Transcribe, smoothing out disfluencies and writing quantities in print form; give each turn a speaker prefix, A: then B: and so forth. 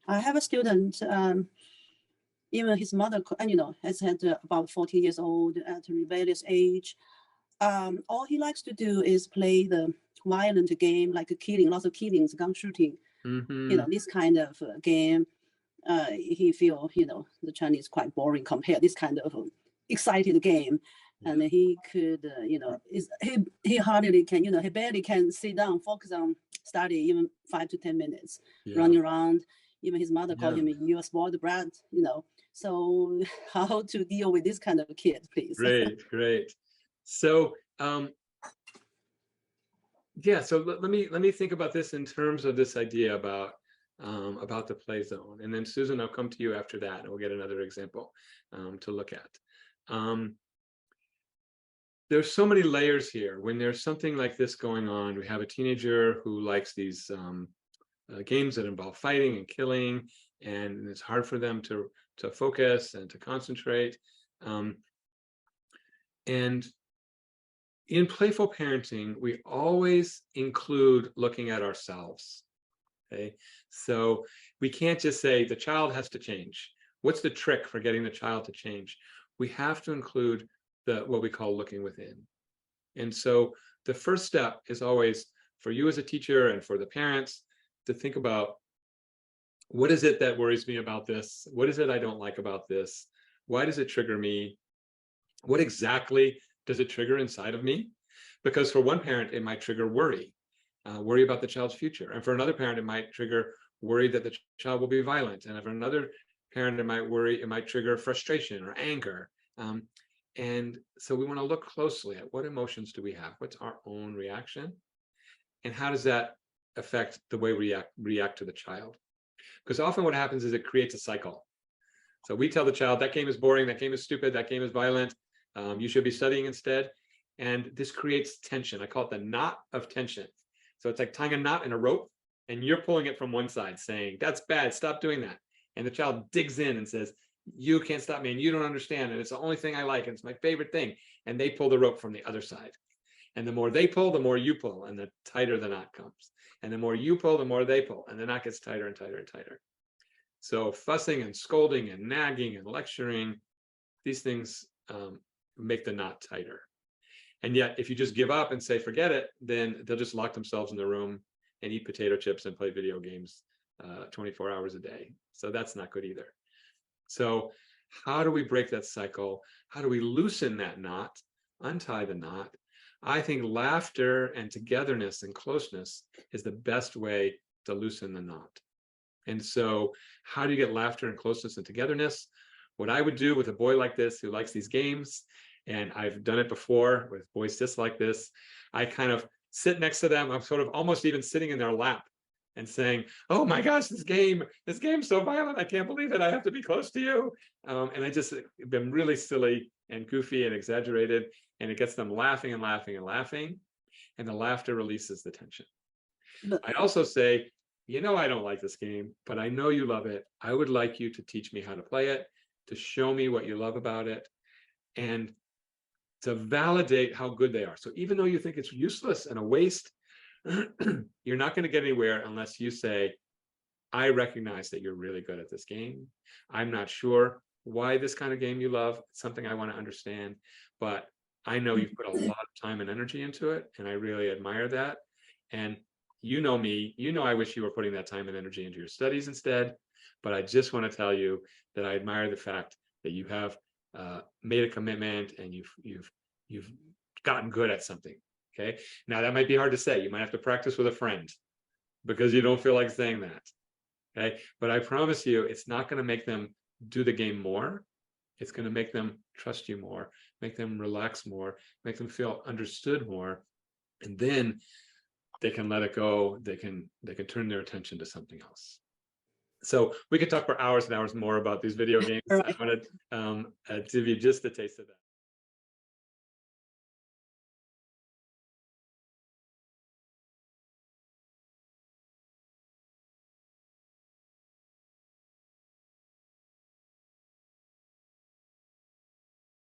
A: I have a student, even his mother, has had about 14 years old at a rebellious age. All he likes to do is play the violent game, like killing, lots of killings, gun shooting, this kind of game. He feel, the Chinese quite boring compared this kind of excited game. And he could, he hardly can, he barely can sit down, focus on study, even 5 to 10 minutes, running around. Even his mother called him, "You a spoiled brat," So how to deal with this kind of kid, please?
B: Great. So, so let me think about this in terms of this idea about the play zone, and then Susan, I'll come to you after that, and we'll get another example to look at. There's so many layers here. When there's something like this going on, we have a teenager who likes these games that involve fighting and killing, and it's hard for them to focus and to concentrate. And in playful parenting, we always include looking at ourselves. Okay, so we can't just say the child has to change. What's the trick for getting the child to change? We have to include what we call looking within. And so the first step is always for you as a teacher and for the parents to think about, what is it that worries me about this? What is it I don't like about this? Why does it trigger me? What exactly does it trigger inside of me? Because for one parent, it might trigger worry about the child's future. And for another parent, it might trigger worry that the child will be violent. And for another parent, it might trigger frustration or anger. And so we want to look closely at what emotions do we have? What's our own reaction? And how does that affect the way we react to the child? Because often what happens is it creates a cycle. So we tell the child, that game is boring, that game is stupid, that game is violent, you should be studying instead. And this creates tension. I call it the knot of tension. So it's like tying a knot in a rope, and you're pulling it from one side saying, that's bad, stop doing that. And the child digs in and says, you can't stop me, and you don't understand, and it's the only thing I like, and it's my favorite thing. And they pull the rope from the other side. And the more they pull, the more you pull, and the tighter the knot comes. And the more you pull, the more they pull, and the knot gets tighter and tighter and tighter. So fussing and scolding and nagging and lecturing, these things make the knot tighter. And yet, if you just give up and say, forget it, then they'll just lock themselves in the room and eat potato chips and play video games 24 hours a day. So that's not good either. So how do we break that cycle? How do we loosen that knot, untie the knot? I think laughter and togetherness and closeness is the best way to loosen the knot. And so how do you get laughter and closeness and togetherness? What I would do with a boy like this who likes these games, and I've done it before with boys just like this, I kind of sit next to them. I'm sort of almost even sitting in their lap and saying, oh my gosh, this game's so violent, I can't believe it, I have to be close to you. And I just been really silly and goofy and exaggerated, and it gets them laughing and laughing and laughing, and the laughter releases the tension. I also say, I don't like this game, but I know you love it. I would like you to teach me how to play it, to show me what you love about it, and to validate how good they are. So even though you think it's useless and a waste, you're not going to get anywhere unless you say, I recognize that you're really good at this game. I'm not sure why this kind of game you love. It's something I want to understand, but I know you've put a lot of time and energy into it, and I really admire that. And you know me, I wish you were putting that time and energy into your studies instead, but I just want to tell you that I admire the fact that you have made a commitment and you've gotten good at something. Okay. Now that might be hard to say. You might have to practice with a friend because you don't feel like saying that. Okay. But I promise you, it's not going to make them do the game more. It's going to make them trust you more, make them relax more, make them feel understood more. And then they can let it go. They can turn their attention to something else. So we could talk for hours and hours more about these video games. I want to give you just a taste of that.